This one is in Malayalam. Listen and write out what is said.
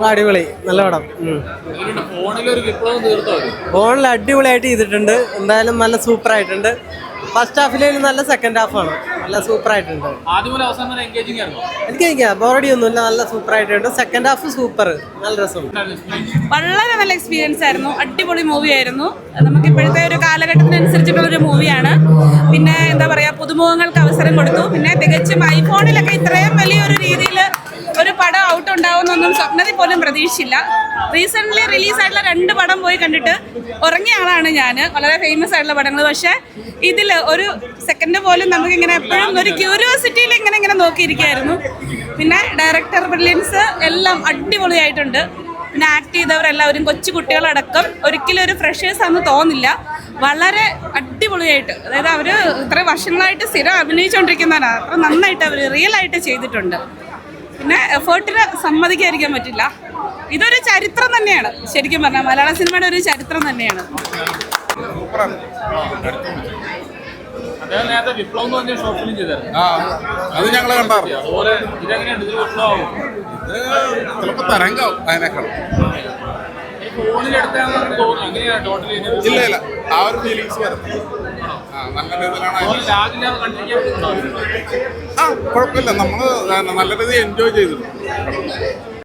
അടിപൊളി, നല്ല പടം. ഫോണിൽ അടിപൊളിയായിട്ട് ചെയ്തിട്ടുണ്ട്. എന്തായാലും നല്ല സൂപ്പർ ആയിട്ടുണ്ട്. ഫസ്റ്റ് ഹാഫിലും നല്ല സെക്കൻഡ് ഹാഫാണ്, നല്ല സൂപ്പർ ആയിട്ടുണ്ട്. എനിക്ക് ബോറടി ഒന്നുമില്ല, നല്ല സൂപ്പർ ആയിട്ടുണ്ട്. സെക്കൻഡ് ഹാഫ് സൂപ്പർ, നല്ല രസമുണ്ട്. വളരെ നല്ല എക്സ്പീരിയൻസ് ആയിരുന്നു, അടിപൊളി മൂവി ആയിരുന്നു. നമുക്ക് ഇപ്പോഴത്തെ ഒരു കാലഘട്ടത്തിനനുസരിച്ചിട്ടുള്ള ഒരു മൂവിയാണ്. പിന്നെ എന്താ പറയാ, പുതുമുഖങ്ങൾക്ക് അവസരം കൊടുത്തു. പിന്നെ തികച്ചും ഐഫോണിലൊക്കെ ഇത്രയും വലിയൊരു രീതിയിൽ ഒരു പടം ഔട്ട് ഉണ്ടാവുമെന്നൊന്നും സ്വപ്നത്തിൽ പോലും പ്രതീക്ഷിച്ചില്ല. റീസെൻ്റ്ലി റിലീസായിട്ടുള്ള 2 പടം പോയി കണ്ടിട്ട് ഉറങ്ങിയ ആളാണ് ഞാൻ, വളരെ ഫേമസ് ആയിട്ടുള്ള പടങ്ങൾ. പക്ഷേ ഇതിൽ ഒരു സെക്കൻഡ് പോലും നമുക്കിങ്ങനെ എപ്പോഴും ഒരു ക്യൂരിയോസിറ്റിയിൽ ഇങ്ങനെ നോക്കിയിരിക്കുകയായിരുന്നു. പിന്നെ ഡയറക്ടർ ബ്രില്യൻസ് എല്ലാം അടിപൊളിയായിട്ടുണ്ട്. പിന്നെ ആക്ട് ചെയ്തവരെല്ലാവരും കൊച്ചു കുട്ടികളടക്കം ഒരിക്കലും ഒരു ഫ്രഷേഴ്സ് ആണെന്ന് തോന്നില്ല. വളരെ അടിപൊളിയായിട്ട്, അതായത് അവർ ഇത്രയും വർഷങ്ങളായിട്ട് സ്ഥിരം അഭിനയിച്ചുകൊണ്ടിരിക്കുന്നവരാണ്. അത്ര നന്നായിട്ട് അവർ റിയൽ ആയിട്ട് ചെയ്തിട്ടുണ്ട്. പിന്നെ എഫേർട്ടിന് സമ്മതിക്കാതിരിക്കാൻ പറ്റില്ല. ഇതൊരു ചരിത്രം തന്നെയാണ്, ശരിക്കും പറഞ്ഞാൽ മലയാള സിനിമയുടെ ഒരു ചരിത്രം തന്നെയാണ്. അത് ഞങ്ങള് കണ്ടാറ് ചിലപ്പോ തരംഗാവും അതിനേക്കാൾ. ഇല്ല, ആ ഒരു ഫീലിങ്സ് വരുന്നത് നല്ല രീതിയിലാണ്. കുഴപ്പമില്ല, നമ്മള് നല്ല രീതിയിൽ എൻജോയ് ചെയ്തിട്ടുണ്ട്.